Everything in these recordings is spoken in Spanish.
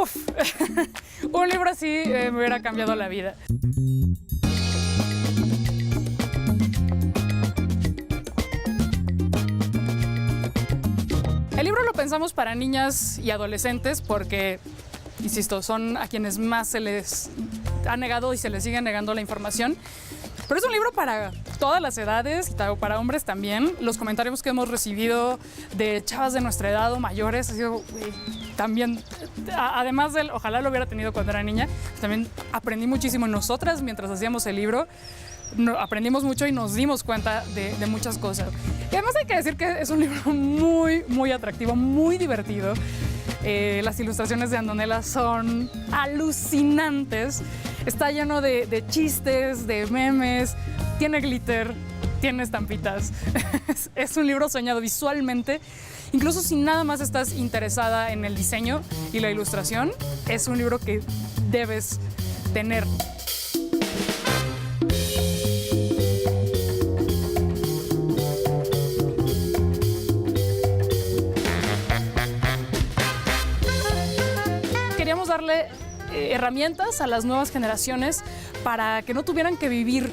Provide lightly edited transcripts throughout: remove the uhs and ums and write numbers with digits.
Uf, un libro así me hubiera cambiado la vida. El libro lo pensamos para niñas y adolescentes porque, insisto, son a quienes más se les ha negado y se les sigue negando la información. Pero es un libro para todas las edades, para hombres también. Los comentarios que hemos recibido de chavas de nuestra edad o mayores ha sido también, además del ojalá lo hubiera tenido cuando era niña, también aprendí muchísimo nosotras mientras hacíamos el libro. Aprendimos mucho y nos dimos cuenta de muchas cosas. Y además hay que decir que es un libro muy, muy atractivo, muy divertido. Las ilustraciones de Antonella son alucinantes. Está lleno de chistes, de memes, tiene glitter, tiene estampitas. Es un libro soñado visualmente. Incluso si nada más estás interesada en el diseño y la ilustración, es un libro que debes tener. Queríamos darle herramientas a las nuevas generaciones para que no tuvieran que vivir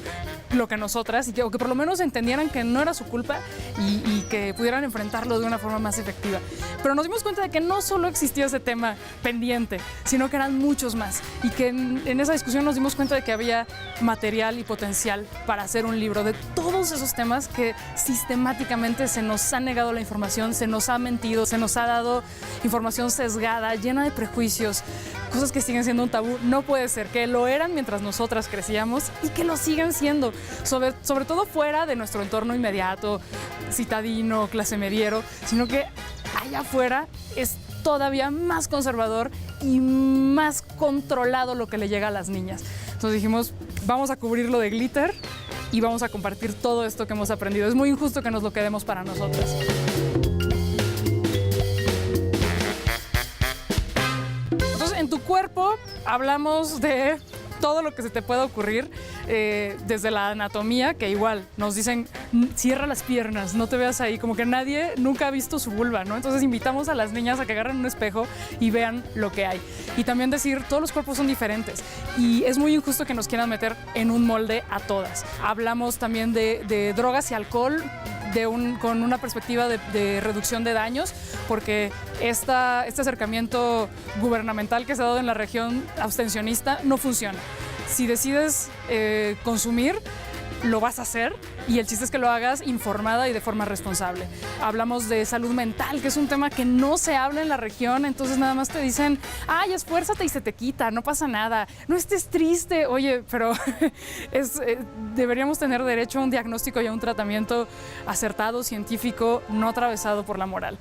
lo que nosotras, o que por lo menos entendieran que no era su culpa y que pudieran enfrentarlo de una forma más efectiva. Pero nos dimos cuenta de que no solo existía ese tema pendiente, sino que eran muchos más, y que en esa discusión nos dimos cuenta de que había material y potencial para hacer un libro de todos esos temas que sistemáticamente se nos ha negado la información, se nos ha mentido, se nos ha dado información sesgada, llena de prejuicios, cosas que siguen siendo un tabú. No puede ser que lo eran mientras nosotras crecíamos y que lo sigan siendo, sobre todo fuera de nuestro entorno inmediato, citadino, clase mediero, sino que allá afuera es todavía más conservador y más controlado lo que le llega a las niñas. Entonces dijimos, vamos a cubrirlo de glitter y vamos a compartir todo esto que hemos aprendido. Es muy injusto que nos lo quedemos para nosotras. Entonces, en tu cuerpo hablamos de todo lo que se te pueda ocurrir, desde la anatomía, que igual nos dicen, cierra las piernas, no te veas ahí, como que nadie nunca ha visto su vulva, ¿no? Entonces invitamos a las niñas a que agarren un espejo y vean lo que hay. Y también decir, todos los cuerpos son diferentes y es muy injusto que nos quieran meter en un molde a todas. Hablamos también de drogas y alcohol, con una perspectiva de reducción de daños, porque este acercamiento gubernamental que se ha dado en la región abstencionista no funciona. Si decides consumir, lo vas a hacer, y el chiste es que lo hagas informada y de forma responsable. Hablamos de salud mental, que es un tema que no se habla en la región, entonces nada más te dicen, ay, esfuérzate y se te quita, no pasa nada, no estés triste. Oye, pero deberíamos tener derecho a un diagnóstico y a un tratamiento acertado, científico, no atravesado por la moral.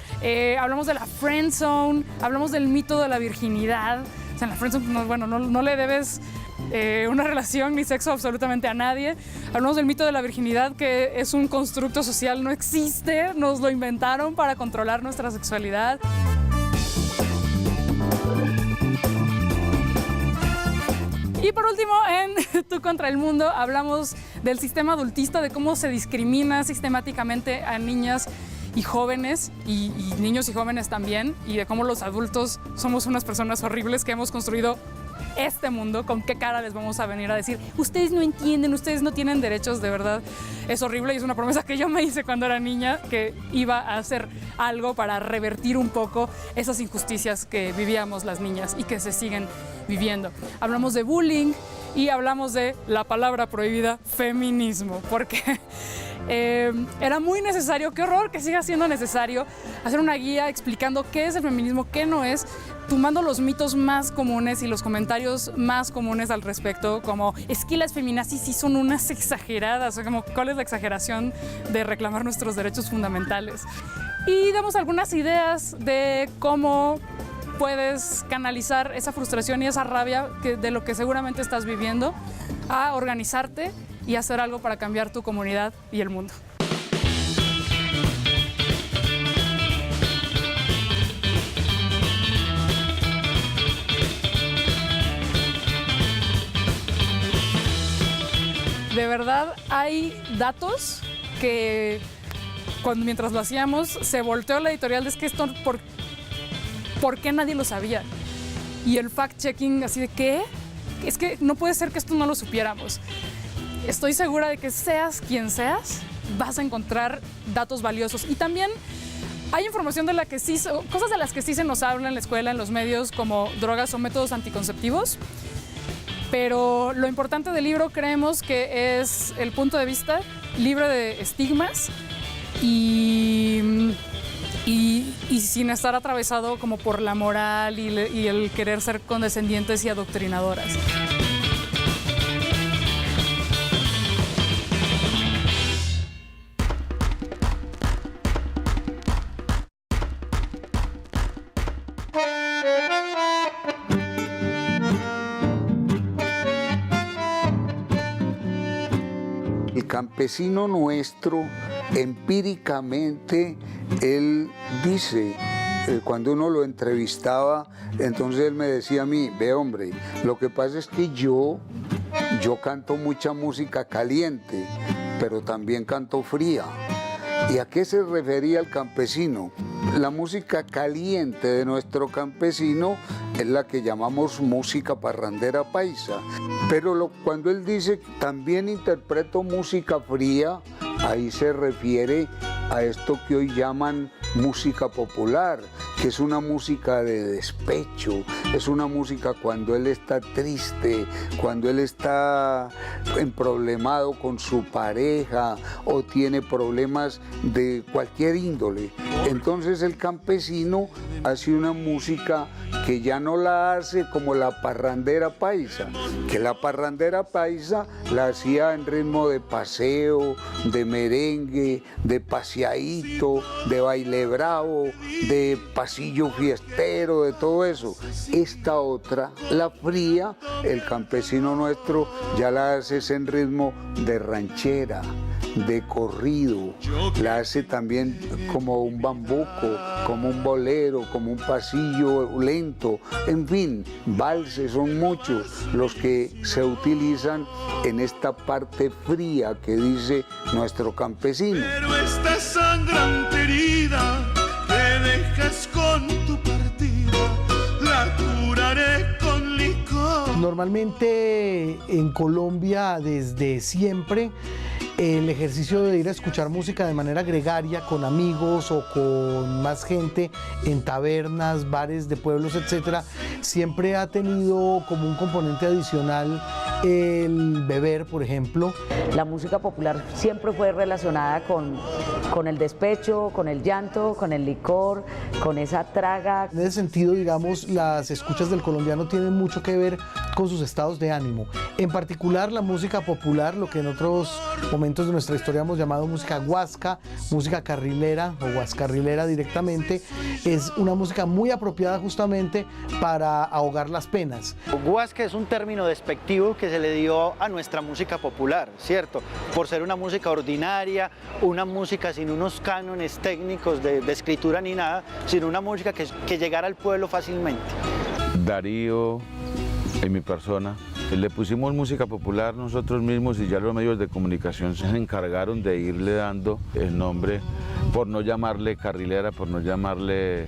Hablamos de la friend zone, hablamos del mito de la virginidad. O sea, en la friend zone, no le debes una relación ni sexo absolutamente a nadie. Hablamos del mito de la virginidad, que es un constructo social, no existe, nos lo inventaron para controlar nuestra sexualidad. Y por último, en Tú contra el mundo, hablamos del sistema adultista, de cómo se discrimina sistemáticamente a niñas y jóvenes, y niños y jóvenes también, y de cómo los adultos somos unas personas horribles que hemos construido este mundo. ¿Con qué cara les vamos a venir a decir, ustedes no entienden, ustedes no tienen derechos? De verdad, es horrible, y es una promesa que yo me hice cuando era niña, que iba a hacer algo para revertir un poco esas injusticias que vivíamos las niñas y que se siguen viviendo. Hablamos de bullying y hablamos de la palabra prohibida, feminismo, porque era muy necesario, qué horror que siga siendo necesario, hacer una guía explicando qué es el feminismo, qué no es, tomando los mitos más comunes y los comentarios más comunes al respecto, como es que las feminazis sí son unas exageradas, o como cuál es la exageración de reclamar nuestros derechos fundamentales. Y damos algunas ideas de cómo puedes canalizar esa frustración y esa rabia de lo que seguramente estás viviendo, a organizarte y hacer algo para cambiar tu comunidad y el mundo. De verdad, hay datos que mientras lo hacíamos se volteó la editorial de es que esto, ¿por qué nadie lo sabía? y el fact-checking así de ¿qué? Es que no puede ser que esto no lo supiéramos. Estoy segura de que seas quien seas, vas a encontrar datos valiosos. Y también hay información de la que sí, cosas de las que sí se nos habla en la escuela, en los medios, como drogas o métodos anticonceptivos. Pero lo importante del libro creemos que es el punto de vista libre de estigmas y sin estar atravesado como por la moral y el querer ser condescendientes y adoctrinadoras. El campesino nuestro, empíricamente, él dice, cuando uno lo entrevistaba, entonces él me decía a mí, ve hombre, lo que pasa es que yo canto mucha música caliente, pero también canto fría. ¿Y a qué se refería el campesino? La música caliente de nuestro campesino es la que llamamos música parrandera paisa. Pero cuando él dice también interpreto música fría, ahí se refiere a esto que hoy llaman música popular, que es una música de despecho, es una música cuando él está triste, cuando él está emproblemado con su pareja o tiene problemas de cualquier índole. Entonces el campesino hace una música que ya no la hace como la parrandera paisa, que la parrandera paisa la hacía en ritmo de paseo, de merengue, de paseadito, de baile bravo, de pasillo fiestero, de todo eso. Esta otra, la fría, el campesino nuestro ya la hace en ritmo de ranchera, de corrido, la hace también como un bambuco, como un bolero, como un pasillo lento, en fin, valses son muchos los que se utilizan en esta parte fría que dice nuestro campesino. Pero esta sangrante herida que dejas con tu partida, la curaré con licor. Normalmente en Colombia desde siempre el ejercicio de ir a escuchar música de manera gregaria con amigos o con más gente en tabernas, bares de pueblos, etcétera, siempre ha tenido como un componente adicional el beber, por ejemplo. La música popular siempre fue relacionada con el despecho, con el llanto, con el licor, con esa traga. En ese sentido, digamos, las escuchas del colombiano tienen mucho que ver con sus estados de ánimo. En particular, la música popular, lo que en otros momentos de nuestra historia hemos llamado música guasca, música carrilera o guascarrilera directamente, es una música muy apropiada justamente para ahogar las penas. Guasca es un término despectivo que se le dio a nuestra música popular, ¿cierto? Por ser una música ordinaria, una música sin unos cánones técnicos de escritura ni nada, sino una música que llegara al pueblo fácilmente. Darío, en mi persona, le pusimos música popular nosotros mismos y ya los medios de comunicación se encargaron de irle dando el nombre, por no llamarle carrilera, por no llamarle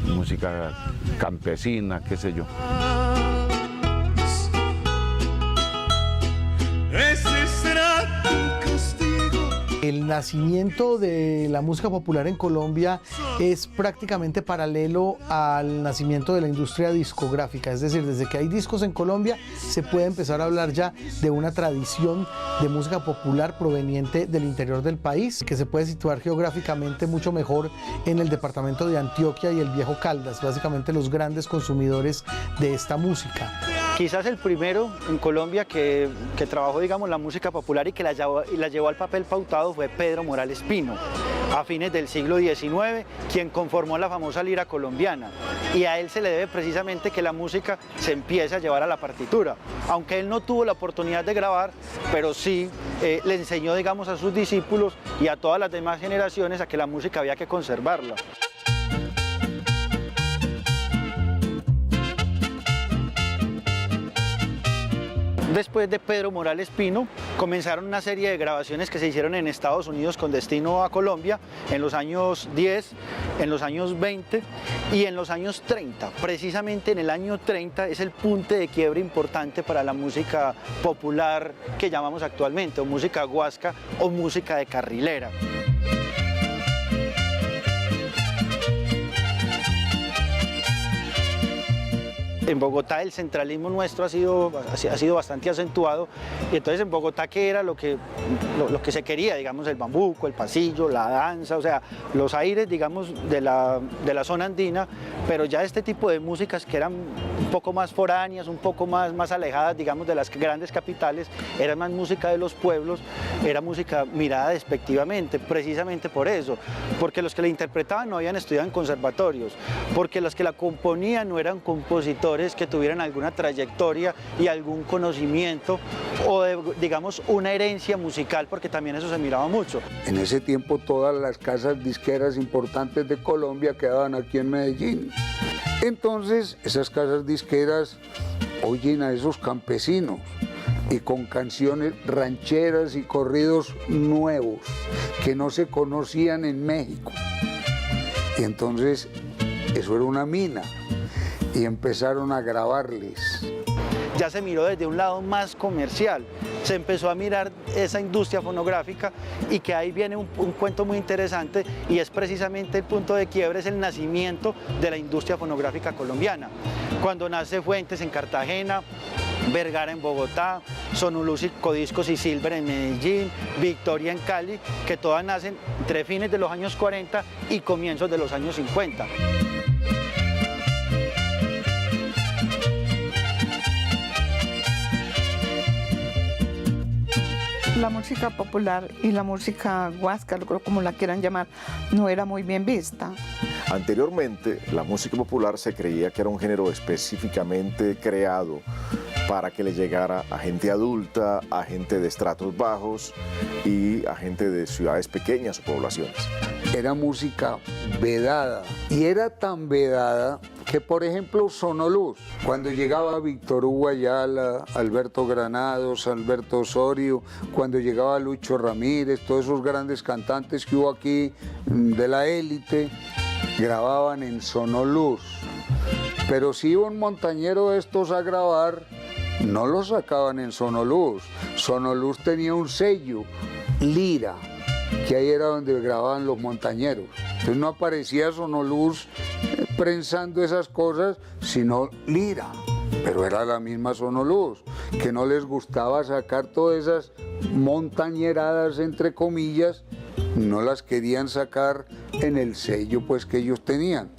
música campesina, qué sé yo. Ese será tu castigo. El nacimiento de la música popular en Colombia es prácticamente paralelo al nacimiento de la industria discográfica, es decir, desde que hay discos en Colombia se puede empezar a hablar ya de una tradición de música popular proveniente del interior del país, que se puede situar geográficamente mucho mejor en el departamento de Antioquia y el Viejo Caldas, básicamente los grandes consumidores de esta música. Quizás el primero en Colombia que trabajó, digamos, la música popular y que la llevó al papel pautado fue Pedro Morales Pino, a fines del siglo XIX, quien conformó la famosa lira colombiana. Y a él se le debe precisamente que la música se empiece a llevar a la partitura. Aunque él no tuvo la oportunidad de grabar, pero sí le enseñó, digamos, a sus discípulos y a todas las demás generaciones a que la música había que conservarla. Después de Pedro Morales Pino, comenzaron una serie de grabaciones que se hicieron en Estados Unidos con destino a Colombia en los años 10, en los años 20 y en los años 30. Precisamente en el año 30 es el punto de quiebre importante para la música popular que llamamos actualmente, o música guasca o música de carrilera. En Bogotá el centralismo nuestro ha sido bastante acentuado, y entonces en Bogotá, ¿qué era lo que se quería? Digamos, el bambuco, el pasillo, la danza, o sea, los aires, digamos, de la zona andina, pero ya este tipo de músicas que eran un poco más foráneas, un poco más alejadas, digamos, de las grandes capitales, era más música de los pueblos, era música mirada despectivamente, precisamente por eso, porque los que la interpretaban no habían estudiado en conservatorios, porque los que la componían no eran compositores que tuvieran alguna trayectoria y algún conocimiento o digamos una herencia musical, porque también eso se miraba mucho. En ese tiempo todas las casas disqueras importantes de Colombia quedaban aquí en Medellín. Entonces esas casas disqueras oyen a esos campesinos y con canciones rancheras y corridos nuevos que no se conocían en México. Y entonces eso era una mina. Y empezaron a grabarles. Ya se miró desde un lado más comercial, se empezó a mirar esa industria fonográfica, y que ahí viene un cuento muy interesante, y es precisamente el punto de quiebre, es el nacimiento de la industria fonográfica colombiana. Cuando nace Fuentes en Cartagena, Vergara en Bogotá, Sonolux y Codiscos y Silver en Medellín, Victoria en Cali, que todas nacen entre fines de los años 40 y comienzos de los años 50. La música popular y la música guasca, como la quieran llamar, no era muy bien vista. Anteriormente, la música popular se creía que era un género específicamente creado para que le llegara a gente adulta, a gente de estratos bajos y a gente de ciudades pequeñas o poblaciones. Era música vedada, y era tan vedada que, por ejemplo, Sonolux, cuando llegaba Víctor Hugo Ayala, Alberto Granados, Alberto Osorio, cuando llegaba Lucho Ramírez, todos esos grandes cantantes que hubo aquí de la élite, grababan en Sonolux. Pero si iba un montañero de estos a grabar, no lo sacaban en Sonolux. Sonolux tenía un sello, Lira, que ahí era donde grababan los montañeros. Entonces no aparecía Sonolux prensando esas cosas, sino Lira. Pero era la misma Sonolux, que no les gustaba sacar todas esas montañeradas, entre comillas, no las querían sacar en el sello pues que ellos tenían.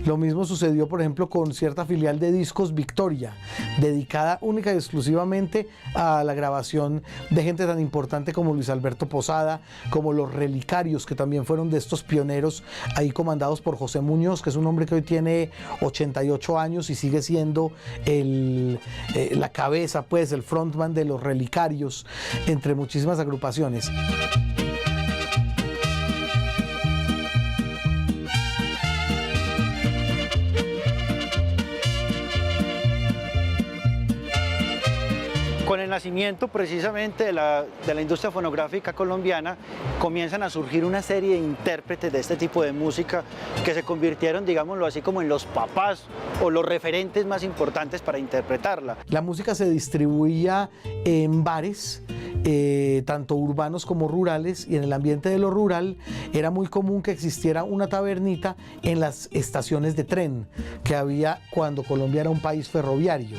Lo mismo sucedió, por ejemplo, con cierta filial de Discos Victoria, dedicada única y exclusivamente a la grabación de gente tan importante como Luis Alberto Posada, como los Relicarios, que también fueron de estos pioneros, ahí comandados por José Muñoz, que es un hombre que hoy tiene 88 años y sigue siendo la cabeza, pues, el frontman de los Relicarios, entre muchísimas agrupaciones. Con el nacimiento precisamente de la industria fonográfica colombiana, comienzan a surgir una serie de intérpretes de este tipo de música que se convirtieron, digámoslo así, como en los papás o los referentes más importantes para interpretarla. La música se distribuía en bares, tanto urbanos como rurales, y en el ambiente de lo rural era muy común que existiera una tabernita en las estaciones de tren que había cuando Colombia era un país ferroviario.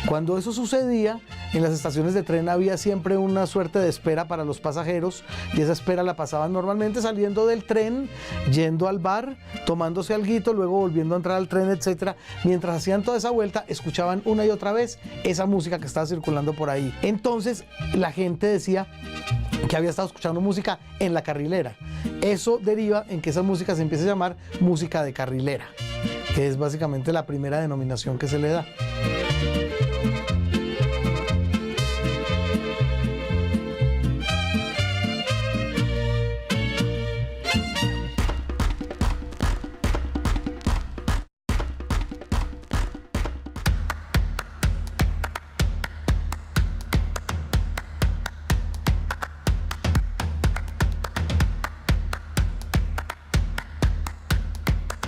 Cuando eso sucedía, en las estaciones de tren había siempre una suerte de espera para los pasajeros, y esa espera la pasaban normalmente saliendo del tren, yendo al bar, tomándose alguito, luego volviendo a entrar al tren, etc. Mientras hacían toda esa vuelta, escuchaban una y otra vez esa música que estaba circulando por ahí. Entonces la gente decía que había estado escuchando música en la carrilera. Eso deriva en que esa música se empieza a llamar música de carrilera, que es básicamente la primera denominación que se le da.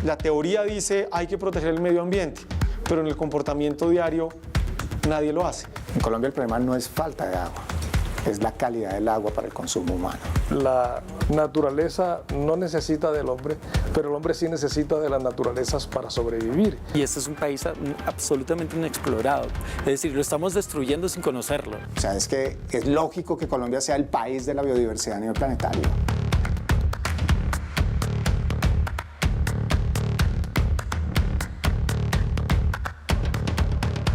La teoría dice hay que proteger el medio ambiente, pero en el comportamiento diario nadie lo hace. En Colombia el problema no es falta de agua, es la calidad del agua para el consumo humano. La naturaleza no necesita del hombre, pero el hombre sí necesita de las naturalezas para sobrevivir. Y este es un país absolutamente inexplorado, es decir, lo estamos destruyendo sin conocerlo. O sea, es que es lógico que Colombia sea el país de la biodiversidad a nivel planetario.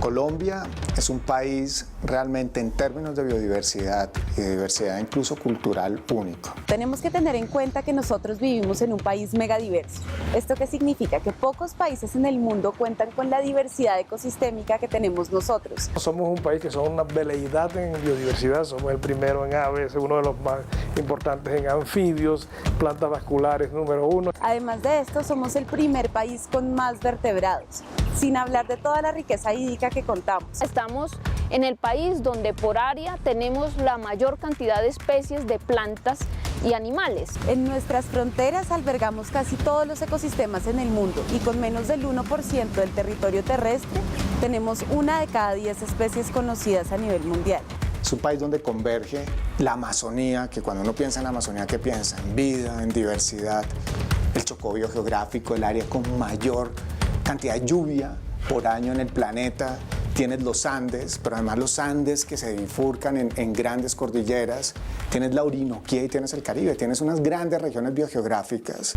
Colombia es un país realmente en términos de biodiversidad y de diversidad incluso cultural único. Tenemos que tener en cuenta que nosotros vivimos en un país megadiverso. ¿Esto qué significa? Que pocos países en el mundo cuentan con la diversidad ecosistémica que tenemos nosotros. Somos un país que somos una veleidad en biodiversidad, somos el primero en aves, uno de los más importantes en anfibios, plantas vasculares número 1. Además de esto, somos el primer país con más vertebrados, sin hablar de toda la riqueza hídrica que contamos. Estamos en el país donde por área tenemos la mayor cantidad de especies de plantas y animales. En nuestras fronteras albergamos casi todos los ecosistemas en el mundo y con menos del 1% del territorio terrestre tenemos 1 de cada 10 especies conocidas a nivel mundial. Es un país donde converge la Amazonía, que cuando uno piensa en la Amazonía, ¿qué piensa? En vida, en diversidad, el Chocó biogeográfico, el área con mayor cantidad de lluvia por año en el planeta. Tienes los Andes, pero además los Andes que se bifurcan en grandes cordilleras. Tienes la Orinoquía y tienes el Caribe. Tienes unas grandes regiones biogeográficas.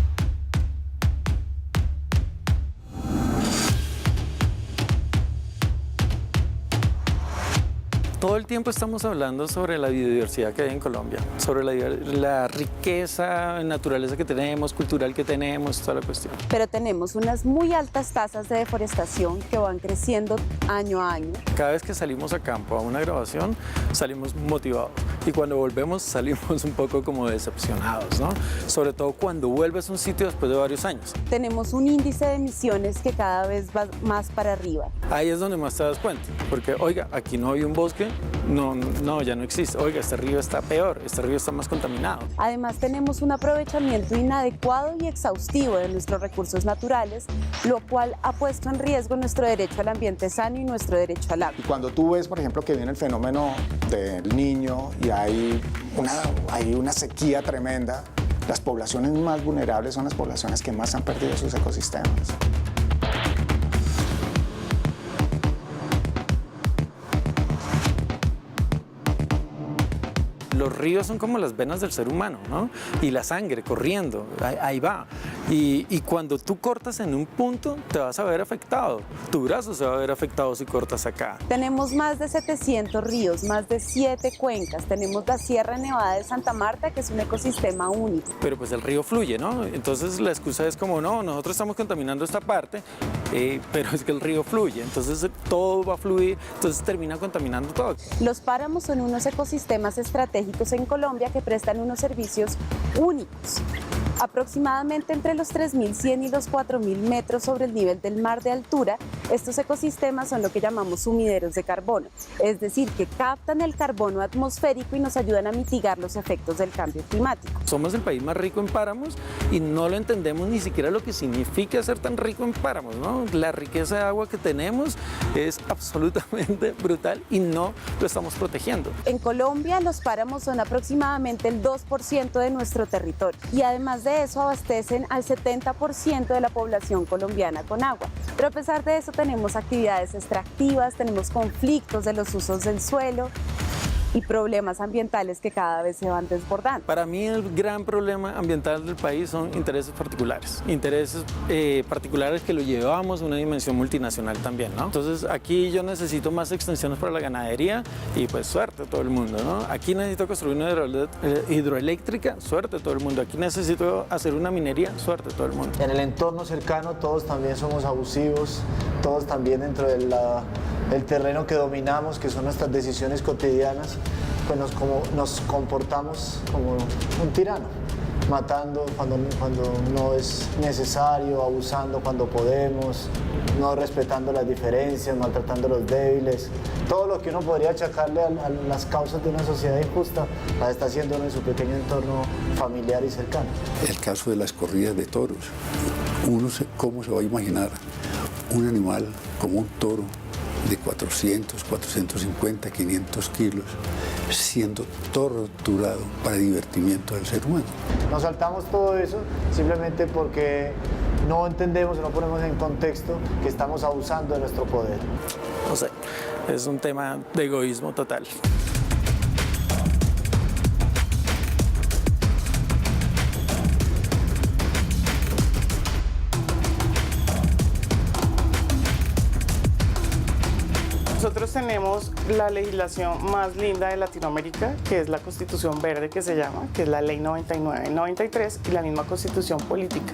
Todo el tiempo estamos hablando sobre la biodiversidad que hay en Colombia, sobre la riqueza en naturaleza que tenemos, cultural que tenemos, toda la cuestión. Pero tenemos unas muy altas tasas de deforestación que van creciendo año a año. Cada vez que salimos a campo a una grabación, salimos motivados. Y cuando volvemos, salimos un poco como decepcionados, ¿no? Sobre todo cuando vuelves a un sitio después de varios años. Tenemos un índice de emisiones que cada vez va más para arriba. Ahí es donde más te das cuenta, porque, oiga, aquí no había un bosque, no, ya no existe. Oiga, este río está peor, este río está más contaminado. Además, tenemos un aprovechamiento inadecuado y exhaustivo de nuestros recursos naturales, lo cual ha puesto en riesgo nuestro derecho al ambiente sano y nuestro derecho al agua. Y cuando tú ves, por ejemplo, que viene el fenómeno del Niño y hay una sequía tremenda, las poblaciones más vulnerables son las poblaciones que más han perdido sus ecosistemas. Los ríos son como las venas del ser humano, ¿no? Y la sangre corriendo, ahí va. Y cuando tú cortas en un punto, te vas a ver afectado. Tu brazo se va a ver afectado si cortas acá. Tenemos más de 700 ríos, más de 7 cuencas. Tenemos la Sierra Nevada de Santa Marta, que es un ecosistema único. Pero pues el río fluye, ¿no? Entonces la excusa es como, no, nosotros estamos contaminando esta parte, pero es que el río fluye. Entonces todo va a fluir, entonces termina contaminando todo. Los páramos son unos ecosistemas estratégicos en Colombia que prestan unos servicios únicos. Aproximadamente entre los 3.100 y los 4.000 metros sobre el nivel del mar de altura, estos ecosistemas son lo que llamamos sumideros de carbono, es decir, que captan el carbono atmosférico y nos ayudan a mitigar los efectos del cambio climático. Somos el país más rico en páramos y no lo entendemos ni siquiera lo que significa ser tan rico en páramos, ¿no? La riqueza de agua que tenemos es absolutamente brutal y no lo estamos protegiendo. En Colombia los páramos son aproximadamente el 2% de nuestro territorio y además de eso abastecen al 70% de la población colombiana con agua. Pero a pesar de eso tenemos actividades extractivas, tenemos conflictos de los usos del suelo y problemas ambientales que cada vez se van desbordando. Para mí el gran problema ambiental del país son intereses particulares particulares que lo llevamos a una dimensión multinacional también, ¿no? Entonces aquí yo necesito más extensiones para la ganadería y pues suerte a todo el mundo, ¿no? Aquí necesito construir una hidroeléctrica, suerte a todo el mundo. Aquí necesito hacer una minería, suerte a todo el mundo. En el entorno cercano todos también somos abusivos, todos también dentro del terreno que dominamos, que son nuestras decisiones cotidianas, pues nos comportamos como un tirano, matando cuando no es necesario, abusando cuando podemos, no respetando las diferencias, maltratando a los débiles. Todo lo que uno podría achacarle a las causas de una sociedad injusta, las está haciendo en su pequeño entorno familiar y cercano. El caso de las corridas de toros. ¿Cómo se va a imaginar un animal como un toro de 400, 450, 500 kilos siendo torturado para divertimiento del ser humano? Nos saltamos todo eso simplemente porque no entendemos o no ponemos en contexto que estamos abusando de nuestro poder. No sé, es un tema de egoísmo total. Nosotros tenemos la legislación más linda de Latinoamérica, que es la Constitución Verde, que se llama, que es la Ley 99 y 93, y la misma Constitución Política.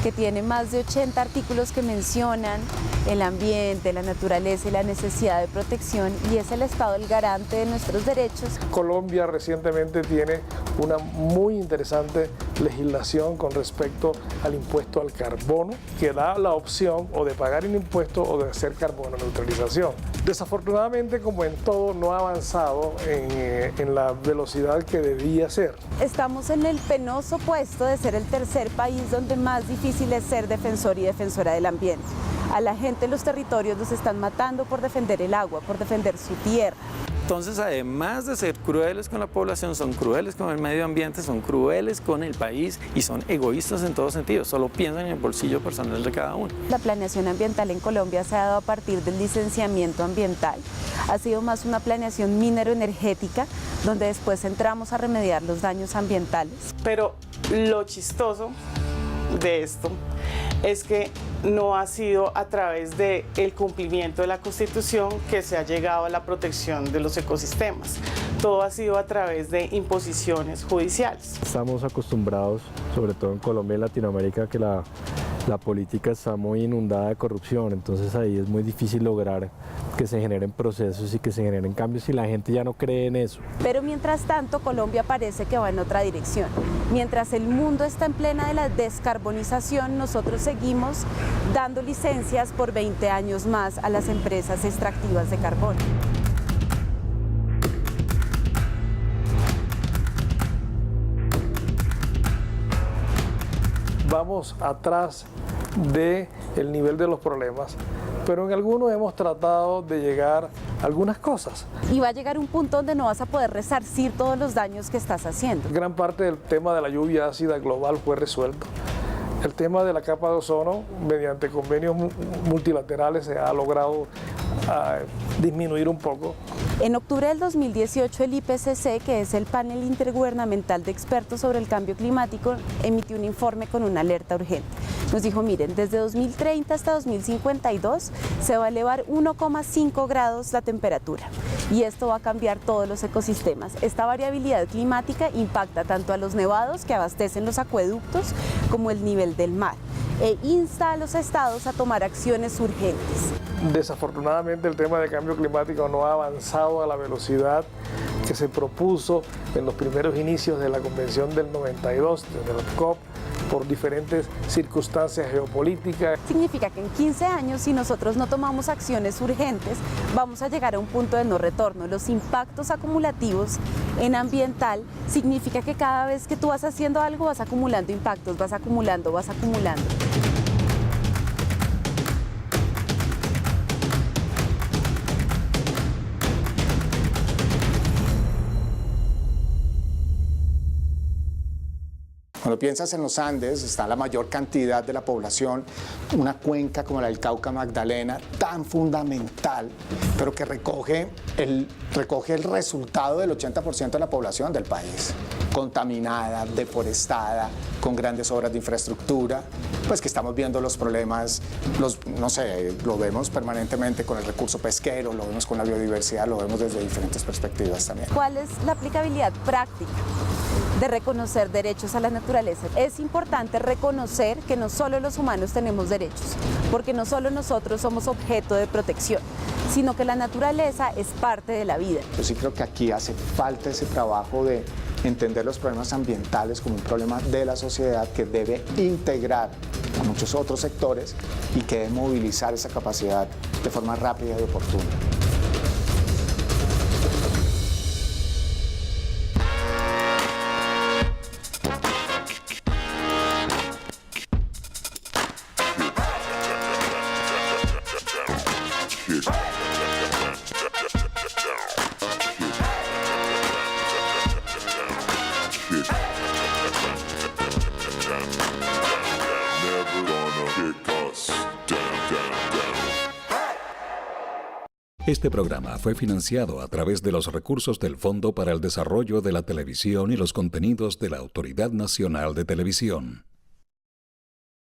Que tiene más de 80 artículos que mencionan el ambiente, la naturaleza y la necesidad de protección, y es el Estado el garante de nuestros derechos. Colombia recientemente tiene una muy interesante legislación con respecto al impuesto al carbono, que da la opción o de pagar el impuesto o de hacer carbono neutralización. Desafortunadamente, como en todo, no ha avanzado en la velocidad que debía ser. Estamos en el penoso puesto de ser el tercer país donde más difícil es ser defensor y defensora del ambiente. A la gente en los territorios los están matando por defender el agua, por defender su tierra. Entonces, además de ser crueles con la población, son crueles con el medio ambiente, son crueles con el país y son egoístas en todo sentido, solo piensan en el bolsillo personal de cada uno. La planeación ambiental en Colombia se ha dado a partir del licenciamiento ambiental. Ha sido más una planeación minero-energética, donde después entramos a remediar los daños ambientales. Pero lo chistoso de esto es que no ha sido a través del cumplimiento de la Constitución que se ha llegado a la protección de los ecosistemas. Todo ha sido a través de imposiciones judiciales. Estamos acostumbrados, sobre todo en Colombia y Latinoamérica, que la política está muy inundada de corrupción, entonces ahí es muy difícil lograr que se generen procesos y que se generen cambios si la gente ya no cree en eso. Pero mientras tanto, Colombia parece que va en otra dirección. Mientras el mundo está en plena de la descarbonización, nosotros seguimos dando licencias por 20 años más a las empresas extractivas de carbón. Vamos atrás del nivel de los problemas, pero en algunos hemos tratado de llegar a algunas cosas. Y va a llegar un punto donde no vas a poder resarcir todos los daños que estás haciendo. Gran parte del tema de la lluvia ácida global fue resuelto. El tema de la capa de ozono, mediante convenios multilaterales, se ha logrado disminuir un poco. En octubre del 2018, el IPCC, que es el panel intergubernamental de expertos sobre el cambio climático, emitió un informe con una alerta urgente. Nos dijo, miren, desde 2030 hasta 2052 se va a elevar 1,5 grados la temperatura y esto va a cambiar todos los ecosistemas. Esta variabilidad climática impacta tanto a los nevados que abastecen los acueductos como el nivel del mar e insta a los estados a tomar acciones urgentes. Desafortunadamente el tema de cambio climático no ha avanzado a la velocidad que se propuso en los primeros inicios de la Convención del 92, de la COP, por diferentes circunstancias geopolíticas. Significa que en 15 años, si nosotros no tomamos acciones urgentes, vamos a llegar a un punto de no retorno. Los impactos acumulativos en ambiental significa que cada vez que tú vas haciendo algo vas acumulando impactos, vas acumulando, vas acumulando. Cuando piensas en los Andes, está la mayor cantidad de la población, una cuenca como la del Cauca Magdalena, tan fundamental, pero que recoge el resultado del 80% de la población del país, contaminada, deforestada, con grandes obras de infraestructura, pues que estamos viendo los problemas, no sé, lo vemos permanentemente con el recurso pesquero, lo vemos con la biodiversidad, lo vemos desde diferentes perspectivas también. ¿Cuál es la aplicabilidad práctica de reconocer derechos a la naturaleza? Es importante reconocer que no solo los humanos tenemos derechos, porque no solo nosotros somos objeto de protección, sino que la naturaleza es parte de la vida. Yo sí creo que aquí hace falta ese trabajo de entender los problemas ambientales como un problema de la sociedad que debe integrar a muchos otros sectores y que debe movilizar esa capacidad de forma rápida y oportuna. Este programa fue financiado a través de los recursos del Fondo para el Desarrollo de la Televisión y los Contenidos de la Autoridad Nacional de Televisión.